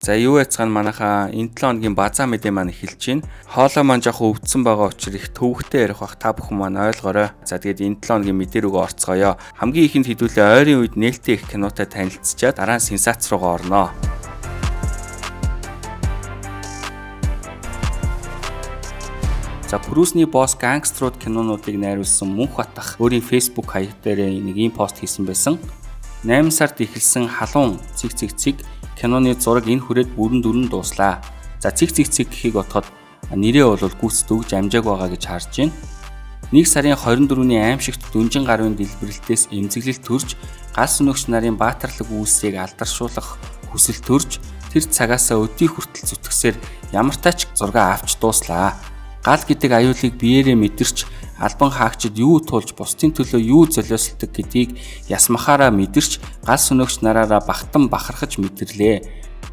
За юу яцгаана манайхаа энэ 7 хоногийн базаа мэдээ маань эхэлж байна. Хоолой маань жоохон өвдсөн байгаа учраас их төвөгтэй ярих бах та бүхэн маань ойлгоорой. За тэгээд энэ 7 хоногийн мэдээ рүүгээ орцгоё. Хамгийн ихэнд хэдүүлээ ойрын үед нээлттэй их кинотой танилцчаад дараа нь сенсац руугаа орноо. За Брюсний босс гангстерууд кинонуудыг найруулсан Мөнх Батах өөрийн Facebook хаяг дээр нэг ийм пост хийсэн байсан. 8 сард эхэлсэн халуун цэг киноны зураг энэ хүрээд бүрэн дүрэн дууслаа. За цэг гэхийг бодоход нэрээ бол гүйцэд өгж амжааг байгаа гэж харж байна. 1 сарын 24-ний аимшигт дүнжин гарын дэлбэрэлтээс эмзэглэл төрж, гал сүнөгч нарын баатарлаг үйлсийг алдаршуулах хүсэл төрж, тэр цагаасаа өдий хүртэл зүтгэсээр ямартаа ч зураг авч дууслаа. Гал гэдэг аюулыг биеэрээ мэдэрч албан хаагчид юу туулж бусдын төлөө юу золиослдог гэдгийг ясмахаараа мэдэрч гал сүнөгч нараараа багтан бахархаж мэдэрлээ.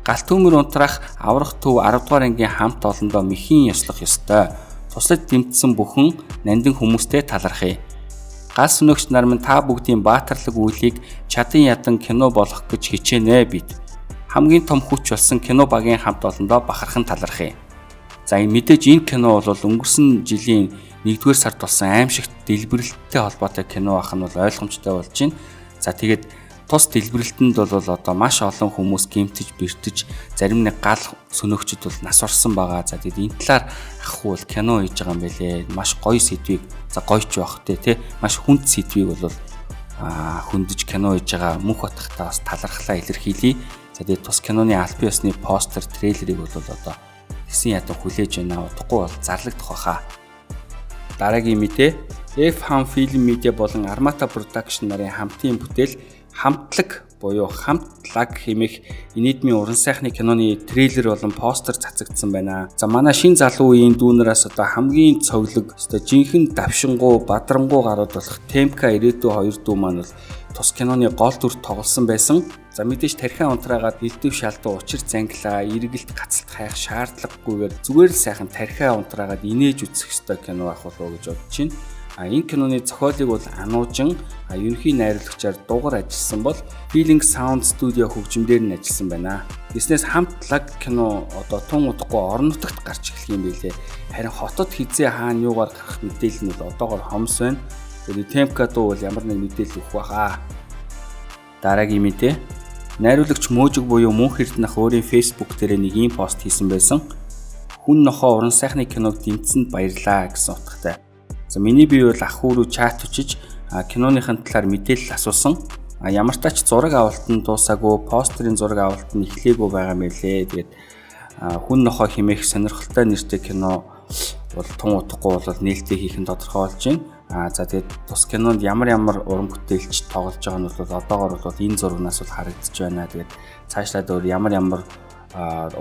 Гал төмөр унтраах аврах төв 10 дугаар ангийн хамт олондоо мэхийн ёслох ёстой. Туслаж дэмтсэн бүхэн нандин хүмүүстэй талархъя. Гал сүнөгч нар минь та бүгдийн баатарлаг үйлийг чадан ядан кино болгох гэж хичээнэ бид. Хамгийн том хүч болсон кино багийн хамт олондоо бахархан талархъя. За мэдээж энэ кино бол өнгөрсөн жилийн 1-р сард болсон аимшигт дэлбэрэлттэй холбоотой кино ах нь бол ойлгомжтой болж байна. За тэгээд тус дэлбэрэлтэнд бол одоо маш олон хүмүүс гэмтэж, бэртэж, зарим нэг гал сөнөгчд бол нас орсон байгаа. За тэгээд энэ талаар ахгүй бол кино хийж байгаа юм байлээ. Маш гоё сэдвийг, за гоёч байх тий, маш хүнд сэдвийг бол хөндөж кино хийж байгаа Мөнх Батахтаа бас талархлаа илэрхийлье. За тэгээд тус киноны аль биесны постэр, трейлерыг бол одоо гэсэн ятан хүлээж байна. Удахгүй бол зарлагдах баха. Дараагийн мэдээ F-Ham Film Media болон Armata Production нарын хамтын бүтээл хамтлаг буюу хамтлаг хэмээх энэдмийн уран сайхны киноны трейлер болон постэр цацагдсан байна. За манай шин залуу үеийн дүүнераас одоо хамгийн цоглог одоо жинхэнэ давшингуу бадрангуу гарууд болох Темка 92 дүү маань бол тус киноны гол дүрт тоглосон байсан. За мэдээж тархиан унтраагаад элдв шалдуу учир занглаа, эргэлт гацалт хайх шаардлагагүйгээр зүгээр л сайхан тархиан унтраагаад инээж үзэх ёстой кино ах болов гэж бодож байна. Энэ киноны зохиолыг бол Ануужин ерөнхий найруулагчаар дугаар ажилласан бол Feeling Sound Studio хөгжмөөр нь ажилласан байна. Тэснээс хамтлаг кино одоо тун удахгүй орон нутагт гарч эхлэх юм билээ. Харин хотод хизээ хаана юугаар гарах мэдээлэл нь бол одоогоор хомс байна. Тэгээд Темка дуу бол ямар нэг мэдээлэл өгөх байхаа. Дараагийн мэдээ найруулагч Мөөжиг буюу Мөнх Эрдэнэх өөрийн Facebook дээр нэг ийм пост хийсэн байсан. Хүн нохоо уран сайхны киног дэмжсэнд баярлаа гэсэн утгатай. За миний бие бол ах хүү рүү чат өчиж киноныхын талаар мэдээлэл асуусан. Ямар ч тач зураг авалт нь дуусаагүй, постерын зураг авалт нь эхлээгүй байгаа мэлээ. Тэгээд хүн нохоо хэмээх сонирхолтой нэртэй кино бол тун удахгүй бол нээлттэй хийх нь тодорхой болж байна. За тэгээд тус кинонд ямар уран бүтээлч тоглож байгаа нь бол одоогоор бол энэ зурагнаас бол харагдаж байна. Тэгээд цаашлаад өөр ямар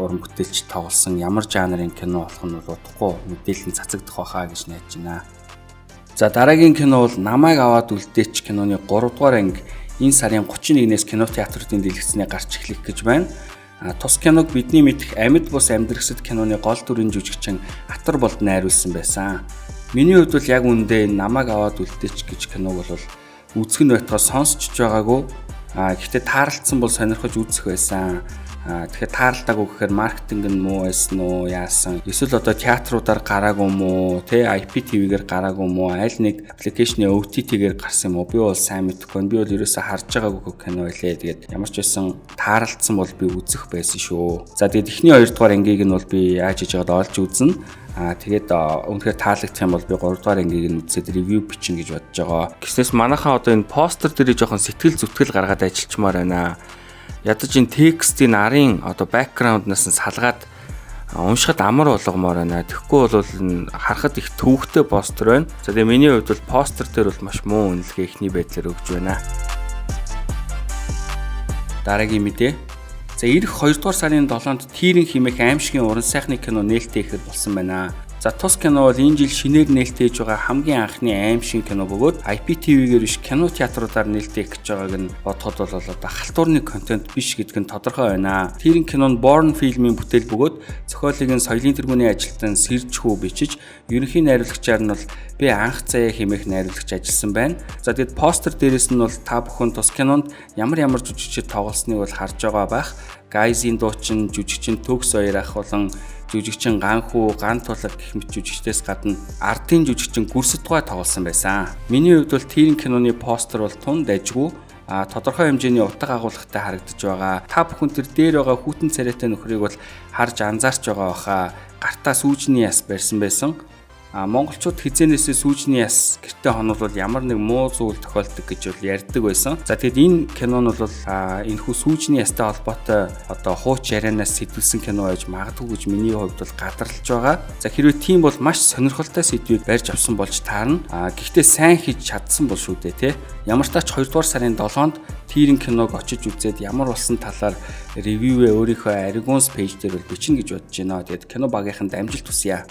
уран бүтээлч тоглосон, ямар жанрын кино болох нь бол удахгүй мэдээлэл нь цацагдах байхаа гэж найдаж байна. За дараагийн кино бол Намайг аваад үлдээч киноны 3 дугаар анги энэ сарын 31-ээс кинотеатруудын дэлгэцнээ гарч эхлэх гэж байна. Тус киног бидний мэдэх Амьд бус амьдрагсад киноны гол дүрийн жүжигчин Атар болд найруулсан байсан. Миний хувьд бол яг үүндээ Намайг аваад үлдээч гэж киног бол үзэх нь байтугай сонсч байгаагүй. Гэхдээ таарлцсан бол сонирхож үзэх байсан. Тэгэхээр таарлаагүй гэхээр маркетинг нь муу байсан уу, яасан? Эсвэл одоо театруудаар гараагүй мүү, IPTV-гээр гараагүй мүү, аль нэг аппликейшны OTT-гээр гарсан юм уу? Би бол сайн мэдэхгүй. Би бол ерөөсөө харж байгаагүй кино байлээ. Тэгээд ямар ч байсан таарлцсан бол би үзэх байсан шүү. За тэгээд эхний 2 дугаар ангийг нь бол би яаж хийж байгааг олж үзнэ. Тэгээд үнэхээр таалагдах юм бол би 3 дугаар ангийг нь үзээд ревю бичнэ гэж бодож байгаа. Гэснээс манайхаа одоо энэ постэр дээр жоохон сэтгэл зүтгэл гаргаад ажиллачмаар байна. Ядаж энэ текстийн нарын одоо бэкграунднаас нь салгаад уншихад амар болгомоор байна. Тэгэхгүй бол харахад их төвөгтэй постэр байна. За тэгээ миний хувьд бол постэр дээр бол маш муу үнэлгээ ихний байдлаар өгж байна. Дараагийн мэдээ. За ирэх 2 дугаар сарын 7-нд Тирэн хэмээх аимшигын уран сайхны кино нээлттэй ихээр болсон байна. За тус кино бол энэ жил шинээр нээлттэй хийж байгаа хамгийн анхны аимшиг кино бөгөөд IPTV-гээр биш кинотеатруудаар нээлттэй гэж байгааг нь бодоход бол одоо халтуурны контент биш гэдг нь тодорхой байна. Тэрийн кино нь Born фильмийн бүтээл бөгөөд зохиолыг нь соёлын тэргүүний ажилтан Сэржхүү бичиж, ерөнхий найруулагчаар нь бол би анх заяа хэмээх найруулагч ажилласан байна. За тэгэд постэр дээрээс нь бол та бүхэн тус кинонд ямар жүжигчид тоглосныг бол харж байгаа байх. Гайзын дуучин, жүжигчин Төгс Баяр ах болон жүжигчин Ганхүү, Ган Тулаг гэх мэт жүжигчдээс гадна ардын жүжигчин Гүрсэтгой тоглосон байсан. Миний хувьд бол тэр киноны постэр бол тун дайжгүй тодорхой хэмжээний утга агуулгатай харагдаж байгаа. Та бүхэн тэр дээр байгаа хүүтэн царайтай нөхрийг бол харж анзаарч байгаа баха. Гартаа сүүжний яс барьсан байсан. Монголчууд хизээнээсээ сүүжний яс гэртээ хонуулбал ямар нэг муу зүйл тохиолдог гэж бол ярьдаг байсан. За тэгэд энэ кинонууд бол энэхүү сүүжний ястай холбоотой хууч ярианаас сэтгүүлсэн кино байж магадгүй гэж миний хувьд бол гадарлаж байгаа. За хэрвээ тийм бол маш сонирхолтой сэдвийг барьж авсан болж таарна. Гэхдээ сайн хийж чадсан бол шүү дээ, тэ. Ямар ч тач 2 дугаар сарын 7-нд тэрэн киног очиж үзээд ямар болсон талаар ревювээ өөрийнхөө Arigons пэйж дээр бол бичнэ гэж бодож байна. Тэгэд кино багийнхан амжилт хүсье.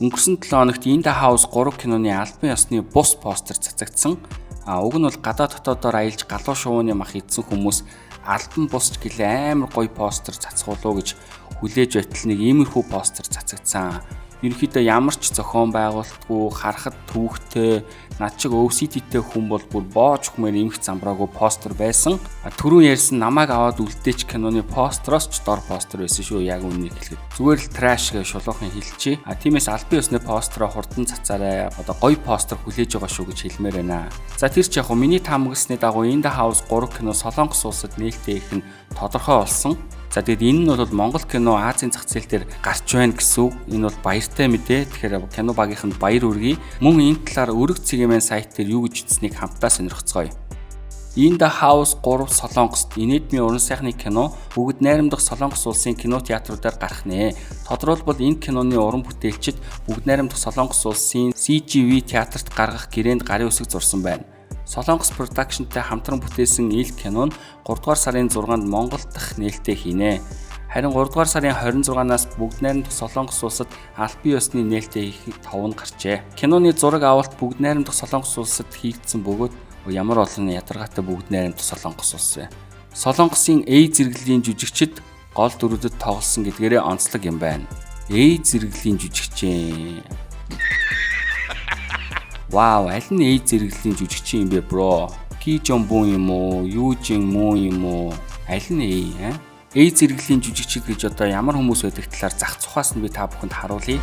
Өнгөрсөн 7 хоногт In the House 3 киноны албан ёсны бус постэр цацагдсан. Уг нь бол гадаа дотоодоор аялж галуу шувууны мах идсэн хүмүүс албан бусч гэлээ амар гоё постэр цацгуулуу гэж хүлээж байтал нэг иймэрхүү постэр цацагдсан. Ерөнхийдөө ямар ч зохион байгуулалтгүй харахад түүхтэй над чиг OCD-тэй хүн бол бүр боож хүмээр эмх замбраагүй постэр байсан. Түрүү ярьсан намайг аваад үлдээч киноны постероос ч дор постэр байсан шүү, яг үннийг хэлэхэд. Зүгээр л траш гэж шулуухан хэлчихье. Тиймээс албан ёсны постероо хурдан цацаарай. Гоё постэр хүлээж байгаа шүү гэж хэлмээр байна. За тэр ч яг миний таамагласны дагуу In the House 3 кино Солонгос улсад нээлттэй их нь тодорхой болсон. За тэгэд энэ нь бол Монгол кино Азийн зах зээл дээр гарч байна гэсэн үг. Энэ бол баяртай мэдээ. Тэгэхээр кино багийнханд баяр хүргэе. Мөн энэ талаар өргөц цэгийн сайт дээр юу гэж бичсэнийг хамтдаа сонирхцгоё. In the House 3 Солонгост инэдмийн уран сайхны кино бүгд найрамдах Солонгос улсын кино театруудаар гарах нэ. Тодорхойлбол энэ киноны уран бүтээлчид бүгд найрамдах Солонгос улсын CGV театрт гаргах гэрээнд гарын үсэг зурсан байна. Солонгос продакшнтай хамтран бүтээсэн ил кино нь 3 дугаар сарын 6-нд Монгол дахь нээлттэй хийнэ. Харин 3 дугаар сарын 26-наас бүгд найрамдах Солонгос улсад албан ёсны нээлттэй хийх тов нь гарчээ. Киноны зураг авалт бүгд найрамдах Солонгос улсад хийгдсэн бөгөөд ямар олон ядаргаатай бүгд найрамдах Солонгос улс вэ. Солонгосын A зэрэглэлийн жүжигчид гол дүрүүдэд тоглосон гэдгээрээ онцлог юм байна. A зэрэглэлийн жүжигчин. Вау, аль нь A зэрэглэлийн жүжигчин юм бэ, бро? Ки Жомбун юм уу? Юу Жин Муу юм уу? Аль нь A? A зэрэглэлийн жүжигчид гэж одоо ямар хүмүүс байдаг талаар зах цухаас нь би та бүхэнд харуулъя.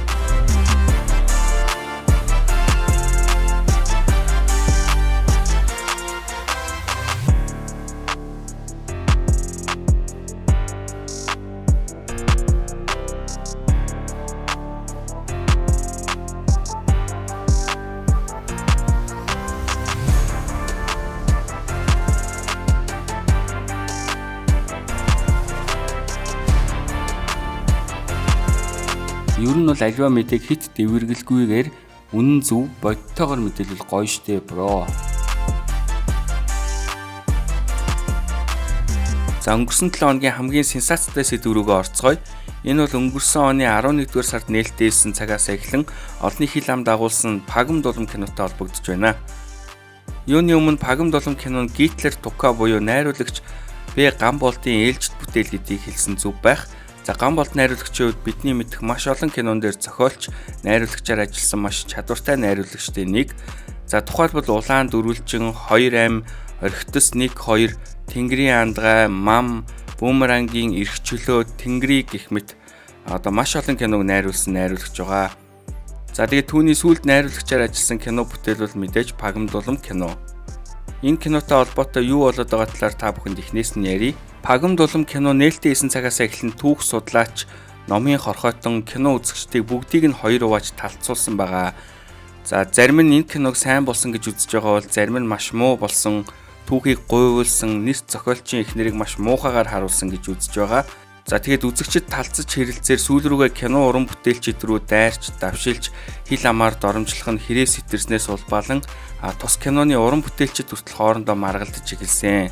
Ер нь бол аливаа мэдээг хит дэвэргэлгүйгээр үнэн зөв бодтойгоор мэдээлэл гоё штэ, бро. За өнгөрсөн 7 хоногийн хамгийн сенсацтай сэдв рүүгээ орцгоё. Энэ бол өнгөрсөн оны 11-р сард нээлттэйсэн цагаас эхлэн олонний хил ам дагуулсан Пагам дулам кинотой холбогдож байна. Юуны өмнө Пагам дулам кинонд Гитлер Тука буюу найруулагч Б. Гамболтын ээлжид бүтээл гэдгийг хэлсэн зүв байх. За Гамболт найруулагчийн хувьд бидний мэдэх маш олон кинон дээр зохиолч, найруулагчаар ажилласан маш чадвартай найруулагчдын нэг. За тухайлбал Улаан дөрвөлжин, 2 ам, Орхитос 1 2, Тэнгэрийн андгай, Мам, Бүүмерангийн эрх чөлөө, Тэнгэрий гэх мэт маш олон киног найруулсан найруулагч байгаа. За тэгээд түүний сүүлд найруулагчаар ажилласан кино бүтээл бол мэдээж Пагам дулам кино. Энэ кинотой холбоотой юу болоод байгаа талаар та бүхэнд эхнээс нь ярив. Пагам дулам кино нээлттэй хийсэн цагаас эхлэн түүх судлаач, номын хорхойтон, кино үзэгчдийг бүгдийг нь хоёр хувааж талцуулсан байгаа. За зарим нь энэ киног сайн болсон гэж үзэж байгаа бол зарим нь маш муу болсон, түүхийг гуйвуулсан, нэрт зохиолчийн эхнэрийг маш муухайгаар харуулсан гэж үзэж байгаа. За тэгээд үзэгчид талцаж хэрэлцээр сүүл рүүгээ кино уран бүтээлчид рүү дайрч, давшилж, хил амаар доромжлох нь хэрэг сэтэрснээс улбалан тус киноны уран бүтээлчид хүртэл хоорондоо маргалдаж эхэлсэн.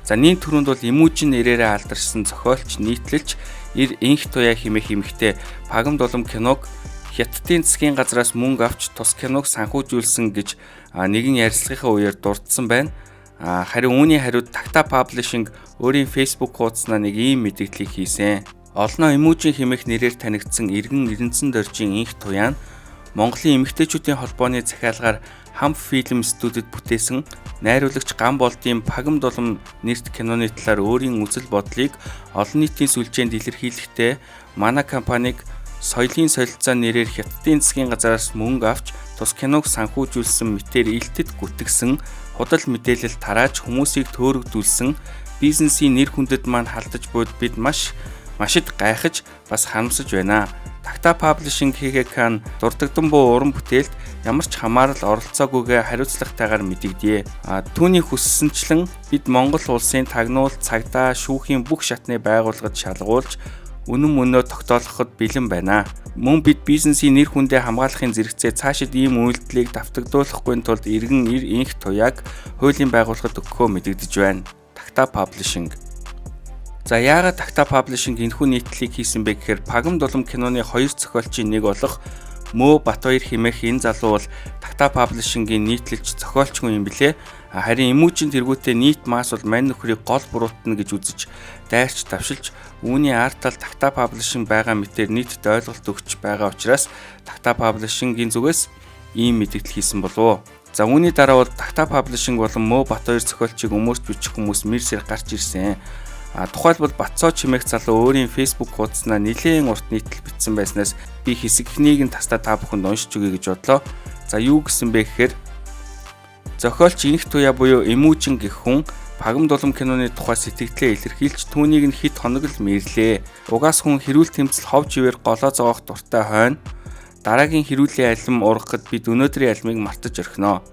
За нийт түрүүнд бол Эмүүжин нэрээрээ алдаршсан зохиолч нийтлэлч Инх Туяа хэмээх эмэгтэй Пагам дулам киног Хятадын засгийн газраас мөнгө авч тус киног санхүүжүүлсэн гэж нэгэн ярилцлагын үеэр дурдсан байна. Харин үүний хариуд Takta Publishing өөрийн Facebook хуудаснаа нэг ийм мэдээллийг хийсэн. Олноо Эмүүжин хэмээх нэрээр танигдсан иргэн Эрдэнэсэн доржийн Инх Туяа нь Монголын эмэгтэйчүүдийн холбооны захиалгаар Хамп фильм студид бүтээсэн найруулагч Ган Болдын Пагам дулам нэрт киноны талаар өөрийн үзэл бодлыг олон нийтийн сүлжээнд илэрхийлэхдээ манай компаниг соёлын солилцоо нэрээр Хятадын засгийн газраас мөнгө авч тус киног санхүүжүүлсэн мэтээр илтэд гүтгсэн худал мэдээлэл тарааж хүмүүсийг төөрөгдүүлсэн бизнесийн нэр хүндэд маань халдаж буйд бид машид гайхаж бас харамсаж байна. Takta Publishing хийгээкан дурддагдан буй уран бүтээлд ямар ч хамаарал оролцоогүйгээ хариуцлагатайгаар мэдэгдэе. Түүний хүссэнчлэн бид Монгол улсын тагнуулт, цагдаа, шүүхийн бүх шатны байгууллагад шалгуулж үнэн мөнөө тогтоолгоход бэлэн байна. Мөн бид бизнесийн нэр хүндээ хамгаалахын зэрэгцээ цаашид ийм үйлдэлийг давтагдуулахгүй тулд иргэн инх туяаг хуулийн байгууллагад өгөхөө мэдэгдэж байна. Takta Publishing. За яагаад Takta Publishing энэхүү нийтлэлийг хийсэн бэ гэхээр Пагам дулам киноны хоёр зохиолчийн нэг болох Мөө Батбаяр хэмээх энэ залуу бол Takta Publishing-ийн нийтлэлч зохиолч хүн юм билээ. Харин эмүүжин тэргүүтээ нийт мас бол мань нөхрийг гол буруутна гэж үзэж дайрч давшилж үүний артал Takta Publishing байгаа мэтээр нийтэд ойлголт өгч байгаа учраас Takta Publishing-ийн зүгээс ийм мэдээлэл хийсэн болов. За үүний дараа бол Takta Publishing болон Мөө Батбаяр зохиолчийг өмөрч бичих хүмүүс мэрсээр гарч ирсэн. Тухайлбал Батцоо чимээх залуу өөрийн Facebook хуудаснаа нэлээд урт нийтлэл бичсэн байснаас би хэсэгхнийг нь тастаа та бүхэнд уншиж өгье гэж бодлоо. За юу гэсэн бэ гэхээр зохиолч инх туяа буюу эмүүжин гэх хүн Пагам дулам киноны тухай сэтгэлдээ илэрхийлж түүнийг нь хэд хоног л мэрлээ. Угаас хүн хэрүүл тэмцэл ховж ивэр голоо зоогох дуртай хойно дараагийн хэрүүлийн алим ургахад бид өнөөдрийн алимыг мартаж орхино.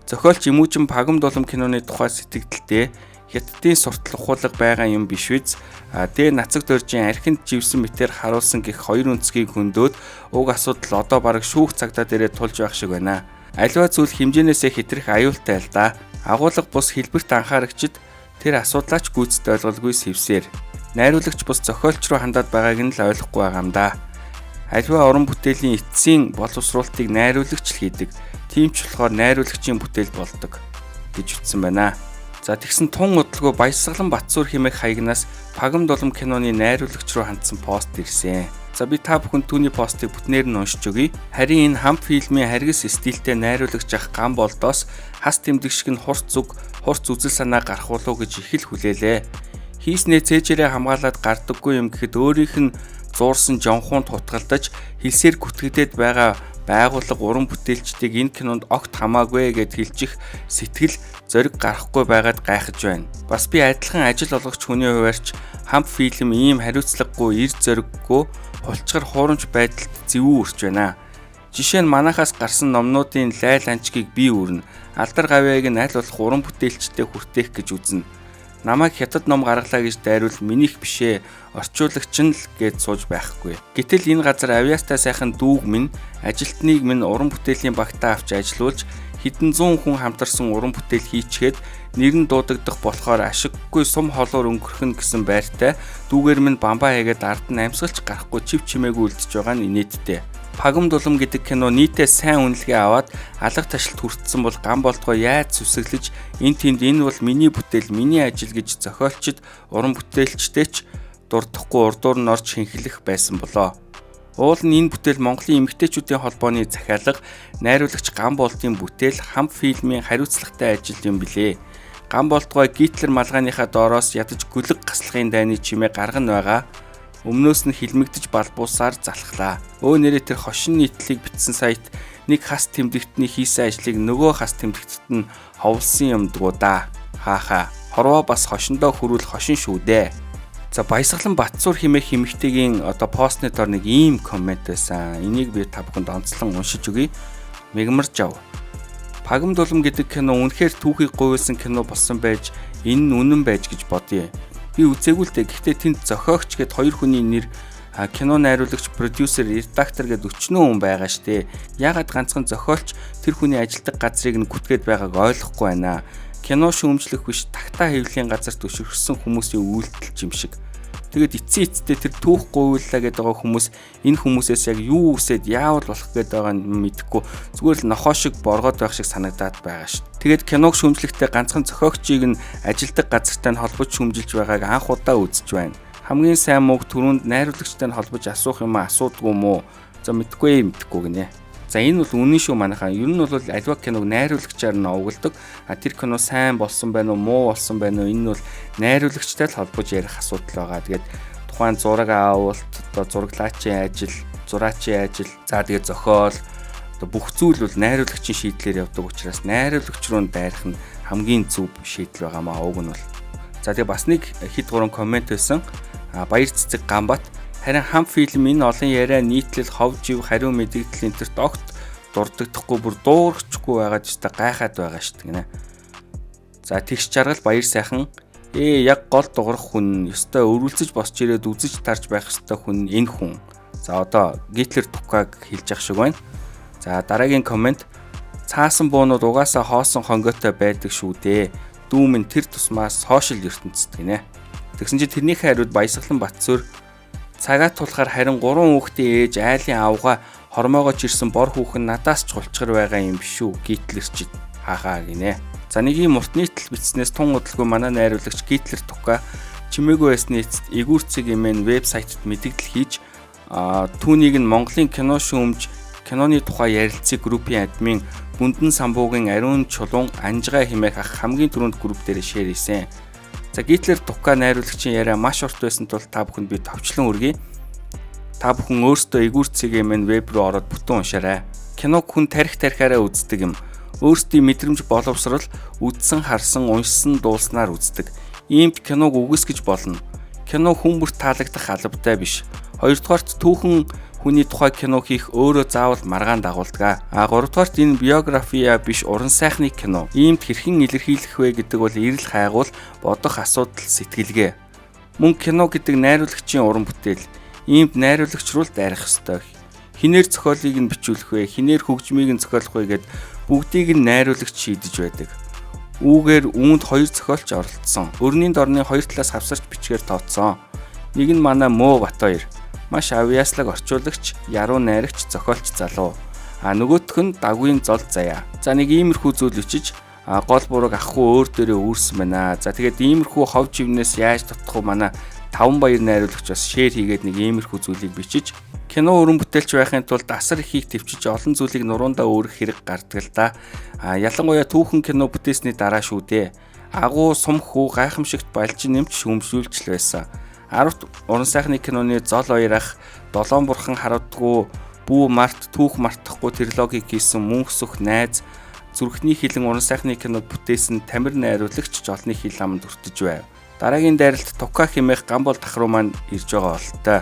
Зохиолч эмүүжин Пагам дулам киноны тухай сэтгэлдээ Хятадын суртал ухуулга байгаа юм биш үз. Дэ нацаг дөржийн архинд живсэн мэтэр харуулсан гэх хоёр үнцгийг хөндөд уг асуудал одоо бараг шүүх цагдаа дээрээ тулж байх шиг байна. Аливаа зүйл хэмжээнээсээ хэтрэх аюултай л да. Агуулга бус хэлбэрт анхаарагчид тэр асуудлаач гүйцэд ойлголгүй сэвсээр. Найруулагч бус зохиолч руу хандаад байгааг нь л ойлгохгүй байгаа юм да. Аливаа уран бүтээлийн эцсийн боловсруулалтыг найруулагч л хийдэг. Тийм ч болохоор найруулагчийн бүтээл болдог гэж ütсэн байна. За тэгсэн тун удалгүй Баясгалан Батсуур хэмээх хаягнаас Пагам дулам киноны найруулагч руу хандсан пост ирсэн. За би та бүхэнд түүний постыг бүтнээр нь уншиж өгье. Харин энэ Хамп фильмийн харгас стилтэй найруулагч ах Ган Болдоос хас тэмдэг шиг нь хурц үзэл санаа гарах болов гэж их л хүлээлээ. Хийснээ цээжээрээ хамгаалаад гардаггүй юм гэхэд өөрийнх нь зуурсан жонхуун тутгалдаж хэлсээр гүтгэдэд байгаа байгууллага уран бүтээлчдийг энэ кинонд огт хамаагүй гэд хэлчих сэтгэл зориг гарахгүй байгаад гайхаж байна. Бас би адилхан ажил олгогч хүний хуваарч Хамп фильм ийм хариуцлагагүй, эр зориггүй, хулчгар хуурамч байдалд зэвүү үрч байна. Жишээ нь манахаас гарсан номнуудын лайл анчгийг би үрнэ. Алдар гавьяаг нь аль болох уран бүтээлчтэй хүртээх гэж үзнэ. Намайг хятад ном гаргалаа гэж дайруул минийх бишээ, орчуулагч нь л гэж сууж байхгүй. Гэтэл энэ газар авьяастай сайхан дүүг минь, ажилтныг минь уран бүтээлийн багтаа авч ажилуулж хэдэн зуун хүн хамтарсан уран бүтээл хийчихэд нэр нь дуудагдах болохоор ашиггүй сум холоор өнгөрөх нь гэсэн байртай дүүгээр минь бамбаа хийгээд ард нь амьсгалч гарахгүй чив чимээгүй үлдэж байгаа нь инээдтэй. Пагам дулам гэдэг кино нийтээ сайн үнэлгээ аваад алга ташилт хүртсэн бол Ган Болдгоо яаж сүсэглэж энэ бол миний бүтээл, миний ажил гэж зохиолчд уран бүтээлчтэйч дурдахгүй урдуур нь орж хинхлэх байсан болоо. Уул нь энэ бүтээл Монголын эмэгтэйчүүдийн холбооны захиалга, найруулагч Ган Болдын бүтээл Хамп фильмийн хариуцлагатай ажил юм билээ. Ган Болдгоо Гитлер малгайныхаа доороос ядаж гүлэг гаслахын дайны чимээ гаргана байгаа. Өмнөөс нь хилмигдэж балбуусаар залхлаа. Нэрээ тэр хошин нийтлэлийг бичсэн саят нэг хас тэмдэгтний хийсэн ажлыг нөгөө хас тэмдэгтэд нь ховлсон юм дгуу да. Хаха. Хорвоо бас хошиндоо хүрүүл хошин шүү дээ. За Баясгалан Батсуур хэмээх эмэгтэйгийн постны дор нэг ийм коммент байсан. Энийг би та бүхэнд онцлон уншиж өгье. Мегмарж ав. Пагам дулам гэдэг кино үнэхээр түүхийг гуйсан кино болсон байж энэ нь үнэн байж гэж бодъё. Би үзээгүй л дээ. Гэхдээ тэнд зохиогч гэд хоёр хүний нэр, кино найруулагч, продюсер, редактор гэд 40 хүн байгаа штэ. Яагаад ганцхан зохиолч тэр хүний ажилдаг газрыг нь гүтгээд байгааг ойлгохгүй байна. Кино шүүмжлэх биш, Takta хэвлэлийн газарт өшөрсөн хүмүүсийн үйлдэл юм шиг. Тэгээд эцсийн тэр түүх гуйлаа гэдэг байгаа хүмүүс энэ хүмүүсээс яг юу үсээд яавал болох гэдэг байгаа нь мэдэхгүй зүгээр л нохоо шиг боргоод байх шиг санагдаад байгаа шүү. Тэгээд киног шүүмжлэхдээ ганцхан зохиогчийг нь ажилдаг газартай нь холбож шүүмжилж байгааг анх удаа үзэж байна. Хамгийн сайн мууг түрүүнд найруулагчтай нь холбож асуух юм асуудгүй мó За мэдгүй гинэ. За энэ бол үнэн шүү манайхаа. Ер нь бол альва киног найруулагчаар нь овголдог. Тэр кино сайн болсон байна уу, муу болсон байна уу? Энэ нь бол найруулагчтай л холбож ярих асуудал байгаа. Тэгээд тухайн зураг авалт, одоо зураглаачийн ажил, зураачийн ажил, за тэгээд зохиол, одоо бүх зүйл бол найруулагчийн шийдлээр явдаг учраас найруулагч руу дайрах нь хамгийн зөв шийдэл байгаамаа. Уг нь бол. За тэгээд бас нэг хэд гурван коммент байсан. Баяр цэцэг Гамбат харин хам фильм энэ олон яриа нийтлэл ховж ив хариу мэдээлэл энтерт огт дурддаггүй бүр дуурахчгүй байгаа ч гэсэн гайхаад байгаа шүү дээ. За тэгш жаргал баяр сайхан яг гол дуурах хүн ёстой өрүүлцэж босч ирээд үзэж тарж байх ёстой хүн энэ хүн. За одоо Гитлер Тукаг хэлж явах шиг байна. За дараагийн коммент цаасан буунууд угаасаа хоосон хонгойтой байдаг шүү дээ. Дүүмэн тэр тусмаас сошиал ертөнцид гинэ. Тэгсэн чи тэрнийхээ хариуд Баясгалан Батсүр цагаат тулахаар харин 3 хүүхдийн ээж айлын аавга хормоогооч ирсэн бор хүүхэн надаас ч гулчгар байгаа юм биш үү Гитлерчид хаахаа гинэ. За нэг юм урт нийтлэл бичснээс тун удалгүй манай найруулагч Гитлер Тука чимээгүй байсны эцэст Игүүрцэг эмээн вебсайтад мэдээлэл хийж түүнийг нь Монголын кино шүүмж киноны тухай ярилцгийг группийн админ Бүндэн Самбуугийн Ариун Чулуун Анжгаа хэмээх ах хамгийн түрүүнд групп дээр шеэр хийсэн. За Гитлер Тука найруулагчийн яриа маш урт байсан тул та бүхэнд би товчлон хүргэе. Та бүхэн өөрсдөө Игүүрцэг эмээн веб руу ороод бүтэн уншаарай. Киног хүн тарихаараа үздэг юм. Өөрсдийн мэдрэмж боловсрал үзсэн, харсан, уншсан, дуулснаар үздэг. Иймд киног үгүйсгэж болно. Кино хүн бүрт таалагдах албатай биш. Хоёрдугаарт түүхэн хүний тухай кино хийх өөрөө заавал маргаан дагуулдаг. Гуравдугаарт энэ биография биш уран сайхны кино. Иймд хэрхэн илэрхийлэх вэ гэдэг бол эрэл хайгуул бодох асуудал сэтгэлгээ. Мөн кино гэдэг найруулагчийн уран бүтээл. Иймд найруулагч руу дайрах ёстой. Хинээр зохиолыг нь бичүүлэх вэ, хинээр хөгжмийг нь зохиолох вэ гэд бүгдийг нь найруулагч шийдэж байдаг. Үүгээр үүнд 2 зохиолч оролцсон. Өрний дорны 2 талаас хавсарч бичгээр тооцсон. Нэг нь манай Мөө Батбаяр. Маш авьяаслаг орчуулагч, яруу найрагч, зохиолч залуу. Нөгөөх нь Дагвын Зол Заяа. За нэг иймэрхүү зүйл бичиж гол бурууг ахгүй өөр дээрээ үүрсэн байна. За тэгээд иймэрхүү хов живнээс яаж тутах вэ манай Таван Баяр найруулагч бас шеэр хийгээд нэг иймэрхүү зүйлийг бичиж кино уран бүтээлч байхын тулд асар ихийг төвчиж олон зүйлийг нуруундаа өөрөх хэрэг гардаг л да. Ялангуяа түүхэн кино бүтээсний дараа шүү дээ. Агуу сум хүү гайхамшигт балжин нэмж шүүмжлүүлж байсан. 10 уран сайхны киноны Зол Баяр ах, Долоон бурхан харавдгүй, Бүү Март, Түүх мартахгүй трилогиг хийсэн мөнх сүх найз, зүрхний хилэн уран сайхны кинод бүтээсэн тамир найруулагч жолны хил амд өртөж байв. Дараагийн дайралт Тука хэмээх Гамбол Тахруу маань ирж байгаа бололтой.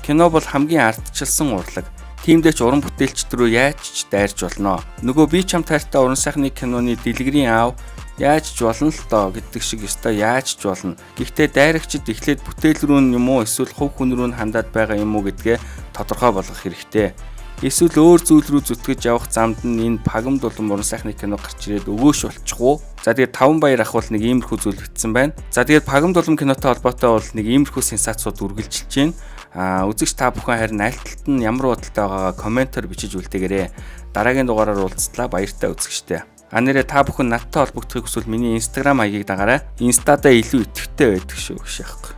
Кино бол хамгийн ардчилсан урлаг. Тиймдээ ч уран бүтээлчд рүү яаж ч дайрч болно. Нөгөө би чам тайртай уран сайхны киноны дэлгэрийн аав яаж ч болно л доо гэдэг шиг ёстой яаж ч болно. Гэхдээ дайрагчид эхлээд бүтээл рүү юм уу эсвэл хувь хүн рүү хандаад байгаа юм уу гэдгээ тодорхой болгох хэрэгтэй. Эсвэл өөр зүйл рүү зүтгэж явах замд нь энэ пагам дулам уран сайхны кино гарч ирээд өгөөш болчих уу? За тэгээд Таван Баяр ах бол нэг иймэрхүү зүйл бичсэн байна. За тэгээд пагам дулам кинотой холбоотой бол нэг иймэрхүү сенсацууд үргэлжилж байна. Үзэгч та бүхэн харин аль талд нь ямар бодолтой байгаагаа комментээр бичиж үлдээгээрэй. Дараагийн дугаараар уулзлаа. Баяртай үзэгчтэй. Нэрээ та бүхэн надтай холбогдохыг хүсвэл миний Instagram хаягийг дагаарай. Инстадаа илүү идэвхтэй байдаг шүү гэх шахах.